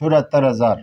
74,000।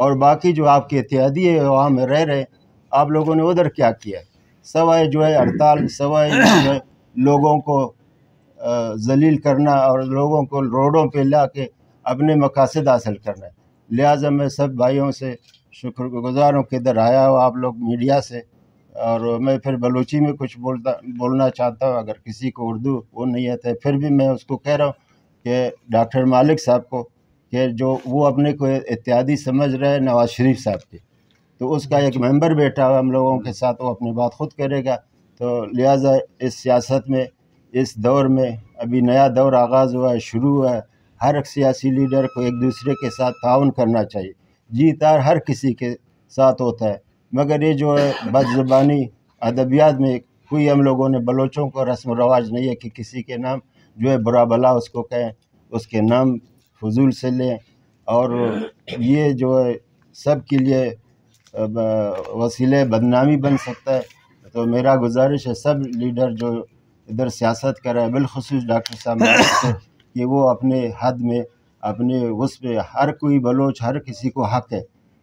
اور باقی جو آپ کے اتحادی ہے وہاں میں رہ رہے، آپ لوگوں نے ادھر کیا کیا ہے؟ سوائے جو ہے ہڑتال، سوائے جو ہے لوگوں کو ذلیل کرنا اور لوگوں کو روڈوں پہ لا کے اپنے مقاصد حاصل کرنا ہے۔ لہٰذا میں سب بھائیوں سے شکر گزار ہوں کہ ادھر آیا ہو آپ لوگ میڈیا سے، اور میں پھر بلوچی میں کچھ بولنا چاہتا ہوں، اگر کسی کو اردو وہ نہیں آتا ہے، پھر بھی میں اس کو کہہ رہا ہوں کہ ڈاکٹر مالک صاحب کو کہ جو وہ اپنے کو اتحادی سمجھ رہے ہیں نواز شریف صاحب کے، تو اس کا ایک ممبر بیٹھا ہوا ہم لوگوں کے ساتھ، وہ اپنی بات خود کرے گا۔ تو لہٰذا اس سیاست میں، اس دور میں، ابھی نیا دور آغاز ہوا ہے، شروع ہوا ہے، ہر ایک سیاسی لیڈر کو ایک دوسرے کے ساتھ تعاون کرنا چاہیے۔ جیت ہار ہر کسی کے ساتھ ہوتا ہے، مگر یہ جو ہے بد زبانی ادبیات میں کوئی ہم لوگوں نے بلوچوں کو رسم و رواج نہیں ہے کہ کسی کے نام جو ہے برا بلا اس کو کہیں، اس کے نام فضول سے لیں، اور یہ جو ہے سب کے لیے وسیلہ بدنامی بن سکتا ہے۔ تو میرا گزارش ہے سب لیڈر جو ادھر سیاست کر رہے ہیں، بالخصوص ڈاکٹر صاحب مالک سے، کہ وہ اپنے حد میں، اپنے اس پہ، ہر کوئی بلوچ، ہر کسی کو حق ہے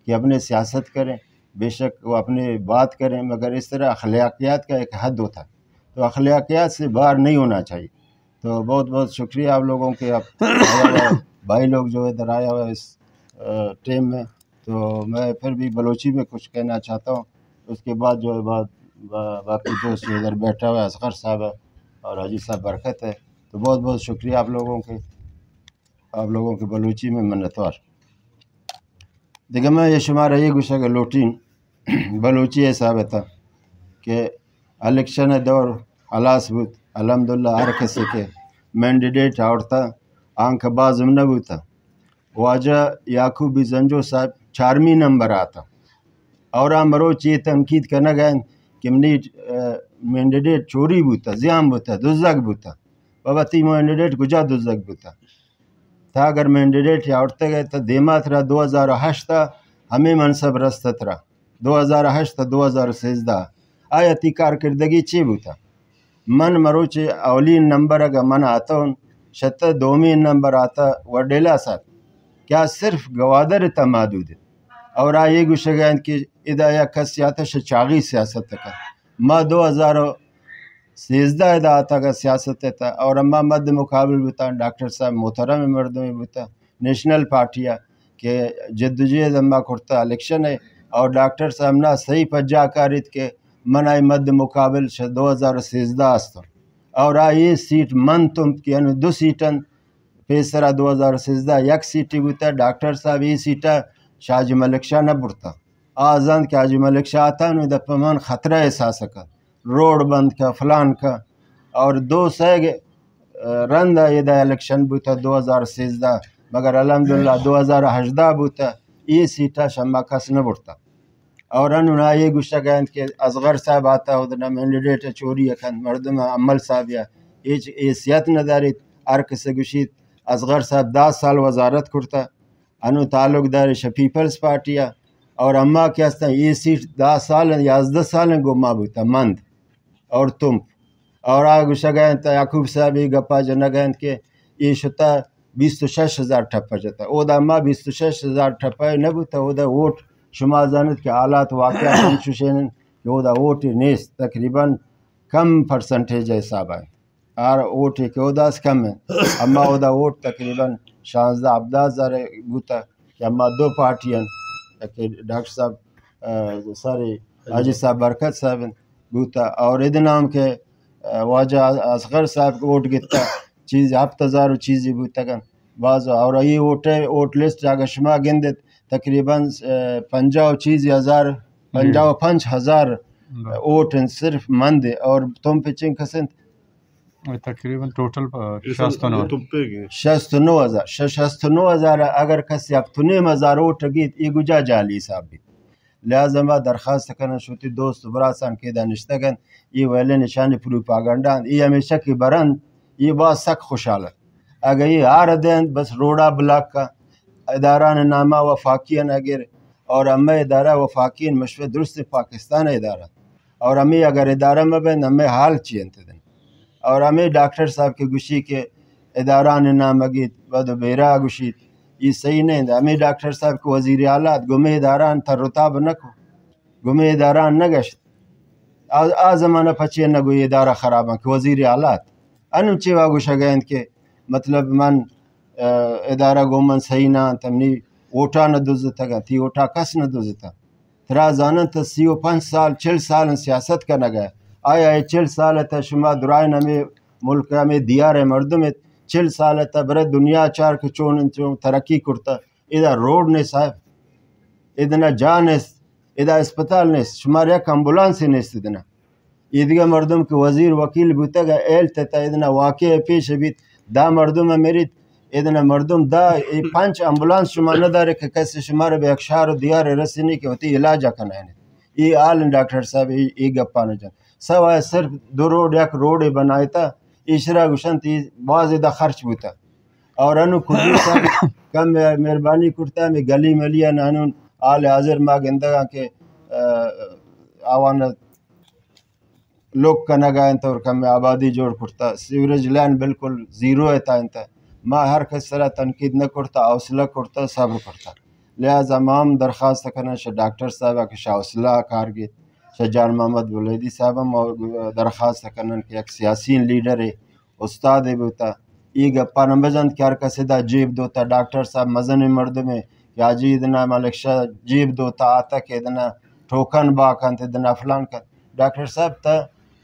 کہ اپنے سیاست کریں، بے شک وہ اپنے بات کریں، مگر اس طرح اخلاقیات کا ایک حد ہوتا ہے، تو اخلاقیات سے باہر نہیں ہونا چاہیے۔ تو بہت بہت شکریہ آپ لوگوں کے، آپ بھائی لوگ جو ادھر آیا ہوا ہے اس ٹیم میں۔ تو میں پھر بھی بلوچی میں کچھ کہنا چاہتا ہوں، اس کے بعد جو ہے باقی دوست جو ادھر بیٹھا ہوا ہے، اصغر صاحب ہے اور حاجی صاحب برکت ہے۔ تو بہت بہت شکریہ آپ لوگوں کے بلوچی میں منتوار دیکھیں میں یہ شمار یہ گوشہ کہ لوٹین بلوچی ہے ثابت ہے کہ الیکشن دور حلاس بود الحمدللہ ہر کسی کے مینڈیڈیٹ آورتا آنکھ بازم نہ بوتا، واجہ یعقوبی زنجو صاحب 4ویں نمبر آتا، اور ہم روچ یہ تنقید کرنا گئے کہ منی مینڈیڈیٹ چوری بوتا، زیام بوتا، دزدگ بوتا، بابا تی مینڈیڈیٹ گجا دزدگ بوتا تھا، اگر مینڈیڈیٹ آورتے گئے تو دیما تھا 2008 ہمیں منصب رستت رہا 2008 2013 آیا تی کارکردگی چی بوتا؟ من مروچ اولین نمبر اگر من آتا ہوں شتہ دومین نمبر آتا وڈیلا صاحب، کیا صرف گوادر تا محدود ہے، اور آئیے گوشگین کی ادا یا کسیاتش چاغی سیاست کا ما 2013 ادا آتا کا سیاست تا، اور اما مد مقابل بتا ڈاکٹر صاحب محترم مردمی بتا نیشنل پارٹیا کہ جدوجہد اما کرتا الیکشن ہے، اور ڈاکٹر صاحب نا صحیح پجا کاریت کے منائی مد مقابل 2013 آستا، اور آئیے سیٹ من تم کی یعنی 2 سیٹن پیسرا 2013 یک سیٹی بوتا، ڈاکٹر صاحب یہ سیٹا شاہ ملک شاہ نہ برتا، آزان کہ حاجی ملک شاہ آتا انہوں دا پمان خطرہ احساس کا روڈ بند کا فلان کا، اور 2 سیگ رند یہ دا الیکشن بوتا 2013، مگر الحمدللہ 2018 بوتا یہ سیٹا شمع کس نہ برتا، اور انہوں نے یہ گوشہ گئے کہ اصغر صاحب آتا ادنا مینڈیڈیٹ چوری اکھن مردم عمل صاحب یا حیثیت نہ دارید ارک سے گوشید اصغر صاحب 10 سال وزارت کرتا، انو تعلق دارش پیپلز پارٹیا، اور اما کیا استا یہ سیٹ 10 سال 11 سال گما بوتا مند اور تم، اور آگو شگائن تا یعقوب صاحب یہ گپا جنہ گئن کہ یہ شتا 26,000 ٹھپا جتا، او دا اما 26,000 ٹھپا نہ بوتا، او دا ووٹ شما زانت کے حالات واقعات ہم چوشینن کہ او دا ووٹ نیست، تقریباً کم پرسنٹیج حساب آئے، اور ووٹ کہ او دا اس کم ہے، اما او دا ووٹ تقریباً 16-17 بوتا، کہ اما 2 پارٹیاں کہ ڈاکٹر صاحب سارے حاجی صاحب برکت صاحب بوتا، اور ادنام کے واجہ اصغر صاحب کو ووٹ گتا چیز 7,000 چیزی بوتا گن بعض، اور یہ ووٹ لسٹ اگر شما گندت تقریباً 55,000 ووٹ صرف مند، اور تم پچنگ کسنت تقریباً ٹوٹل 69,000 اگر کسی 7,500 ووٹ گیت یہ گجا جالی صاحب بھی، لہذا ما درخواست کرنا شوتی دوست براسان کے دانشتگن یہ ویلے نشانی پروپاگنڈان یہ ہمیشہ کی برند یہ بات سک خوشحال ہے، اگر یہ آر دین بس روڈا بلاک کا اداران نامہ وفاقین اگر، اور ہمیں ادارہ وفاقین مشورہ درست پاکستان ادارہ، اور ہمیں اگر ادارہ میں بین ہمیں حال چیئنتے دیں، اور ہمیں ڈاکٹر صاحب کے گوشی کے اداران نامہ گیت ود بیرا گوشید یہ صحیح نہیں ہمیں ڈاکٹر صاحب کو وزیر اعلیٰ گمے داران تر رتاب نہ کو گمے داران نہ گشت آ زمانہ پچے نہ گو ادارہ خراب کہ وزیر اعلیٰ انو چی واگو شگین کے مطلب من ادارہ گومن صحیح نہ تمنی ووٹا نہ دوزتا گا تی ووٹا کس نہ دوزتا ترا زانن تا 35 سال 40 سال سیاست کا نہ گئے آیا 40 سال تا شما درائن ہمیں ملک ہمیں دیار مردم 40 سال تا برے دنیا چار کے چون ترقی کرتا ادھا روڈ نے صاحب ادنا جا نیست ادا اسپتال نیست شمار یک امبولانس نیست ادنا ایدگا مردم کے وزیر وکیل بوتا گا ایل تتا ادنا واقع پیش بیت دا مردم میرید ادنا مردم دا 5 امبولانس شما ندارے کہ کیسے شمار بے اکشار دیار رسینی کے ہوتی علاجہ کنائنے یہ آل ڈاکٹر صاحب یہ گپا نہ جان سوائے صرف 2 روڈ یک روڈ بنائے تا اشرا گشن تی بہت زیادہ خرچ بوتا اور انو خودی صاحب کم مہربانی کرتا میں گلی ملیا نانون آل حاضر ما گندگاں کے آوان لوگ کا نگا انتا اور کم آبادی جوڑ کرتا سیوریج لائن بالکل زیرو ہے تا انتا ما ہر کس طرح تنقید نہ کرتا حوصلہ کرتا صبر کرتا لہذا مام درخواست کرنا شاہ ڈاکٹر صاحبہ کہ شاہ حوصلہ کارگید شاہ جان محمد ولیدی صاحبہ درخواست کرنا کہ ایک سیاسی لیڈر ہے استاد ہے بوتا یہ گپا نمبزند کیار کسی دا جیب دوتا ڈاکٹر صاحب مزن مرد میں کہ آجی ادنا ملک شاہ جیب دوتا آتا کہ ادنا ٹھوکن باکن ادنا فلان کن ڈاکٹر صاحب تا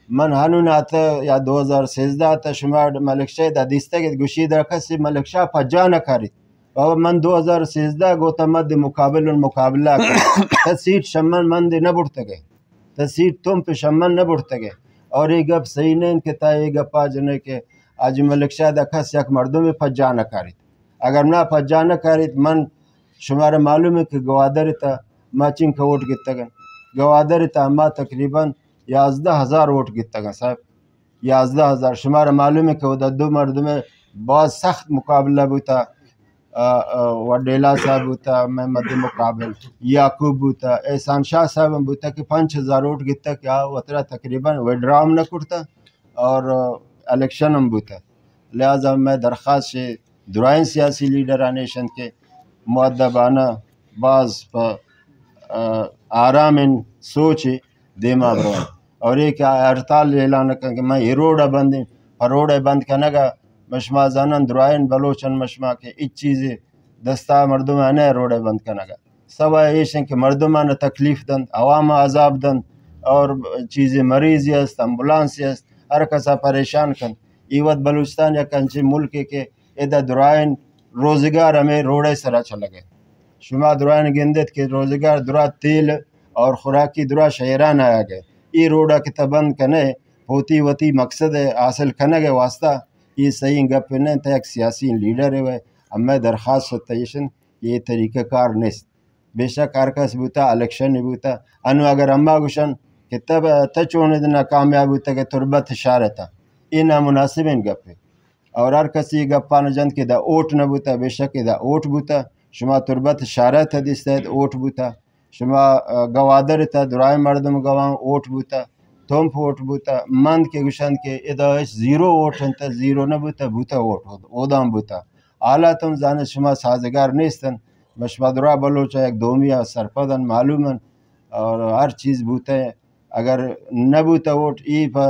من ہنون آتا یا 2013 آتا شمار ملک شاہ دا دیستا کہ گوشی در کسی ملک شاہ پجا نہ کاری بابا من 2013 گوتا مد مقابلہ کر تا سیٹ شمن من دے نہ بڑھتا گئے تا سیٹ تم پہ شمن نہ بڑھتا گئے اور یہ گپ صحیح نہیں کہ تا یہ گپا جنے کہ آج ملک شاہ دا کس یک مردوں میں پجا نہ کاری اگر نہ پجا نہ کاری من شمار معلوم ہے کہ گوادر تا ماچنگ کا ووٹ گتا گا گوادر تا ما تقریباً 11,000 ووٹ گتا گا صاحب 11,000 شمار معلوم ہے کہ وہ 2 مرد میں بہت سخت مقابلہ بوتا وڈیلا صاحب بوتا محمد مقابل یعقوب بوتا احسان شاہ صاحب بوتا کہ 5,000 ووٹ گتا کیا وطرہ تقریباً ویڈرام نہ کرتا اور الیکشن ہم بوتا لہذا میں درخواست سے درائن سیاسی لیڈرانیشن کے مؤدبانہ بعض آرام سوچ دیما برون اور ایک ہڑتال اعلان کر کہ میں یہ روڈ بند روڈ بند کنگا مشما زانن درائن بلوچن مشما کے اچ چیزیں دستا مردمانہ روڈ بند کنگا سوائے ایشن کہ مردمانہ تکلیف دن عوام عذاب دن اور چیزیں مریض است امبولانس است ہر کسا پریشان کن ایوت بلوچستان یا کنچے ملک کے ادھا درائن روزگار ہمیں روڑے سرا چلا گئے شما درائن گندت کے روزگار درا تیل اور خوراکی درا شہران آیا گئے یہ روڈا کے تبند کنے ہوتی وتی مقصد حاصل کنے گئے واسطہ یہ صحیح گپ نہیں تھا ایک سیاسی لیڈر ہے وہ اب میں درخواست ستیشن یہ طریقہ کار نیست بے شک ہرکس بوتا الیکشن بوتا انو اگر اما گوشن کہ تب تچون ادنا کامیاب ہوتا کہ تربت اشارتا یہ نامناسب ان گپ ہے اور ہر کسی گپا نہ جند کہ دا اوٹ نہ بوتا بے شک دا اوٹ بوتا شما تربت اشارہ تھا دیس تحت اوٹ بوتا شما گوادر تا درائے مردم گوان اوٹ بوتا تومپ اوٹ بوتا مند کے گوشند کے ادا زیرو اوٹ انتا زیرو نہ بوتا بوتا اوٹ اودام بوتا اعلیٰ تم زانت شما سازگار نیستن مشما درا بلوچا ایک دومیا سرپدن معلومن اور ہر چیز بوتا ہے اگر نہ بوتا اوٹ ای پا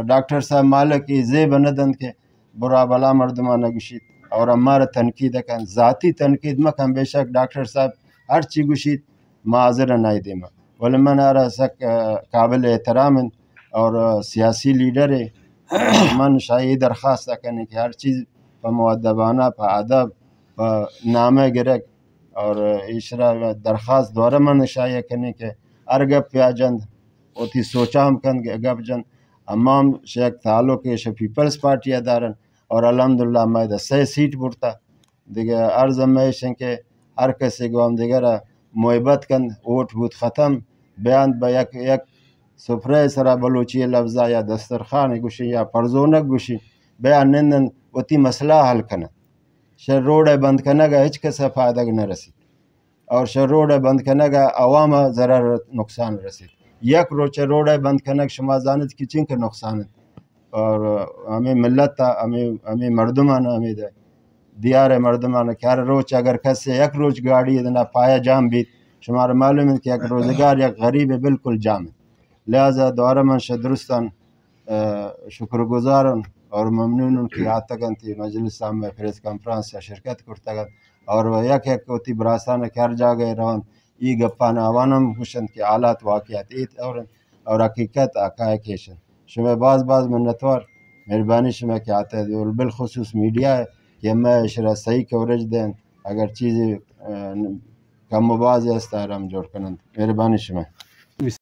ڈاکٹر صاحب مالک ای زیب ندن کے برا بلا مردمانہ گوشید اور ہمارا تنقید کن ذاتی تنقید مکن بے شک ڈاکٹر صاحب ہر چیز گوشید معذر نائی دیما ولی من آرہ سک قابل احترام اور سیاسی لیڈر ہے من شاہی درخواست کرنے کہ ہر چیز پا مؤدبانہ پا ادب پا نامہ گرک اور اشرا درخواست دورہ من شاہی کرنے کہ ارگب پیا جند اوتی سوچا ہم کن گپ جند امام شیخ تعلق کے پیپلز پارٹی ادارن اور الحمدللہ میں 6 سیٹ بڑھتا دیگر عرض میشن کے ہر کسی کو ہم دیگر محبت کن ووٹ بوت ختم بیان با یک سفرے سرا بلوچی لفظہ یا دسترخوان گوشی یا پرزونک گوشی بیان نندن اوتی مسئلہ حل کنا شر روڈ بند کنگا ہچ کسا فائدہ نہ رسید اور شر روڈ بند کنگا عوام ضرر نقصان رسید یک روچ روڈ بند کنگ شما زانت کی چنک نقصان اور ہمیں ملت تا ہمیں مردمان ہمیں دے دیار مردمان کیا روچ اگر کسی یک روچ گاڑی ادنا پایا جام بھی شمار معلوم ہے کہ یک روزگار یک غریب بالکل جام ہے. لہذا دوارا من درستان شکر گزارن اور ممنون کی آتگن تھی مجلس میں پریس کانفرنس یا شرکت کرتگن اور یک یک ہوتی براسان کر جا گئے روان ای گپان آوانم خوشن کی حالات واقعات ایت اور حقیقت حقائق ایشن شما بعض منتوار مہربانی شما کے آتے ہیں اور بالخصوص میڈیا ہے کہ میں شرح صحیح کوریج دیں اگر چیزیں کم و باز ہے اس طرح ہم جوڑ کریں. مہربانی شما.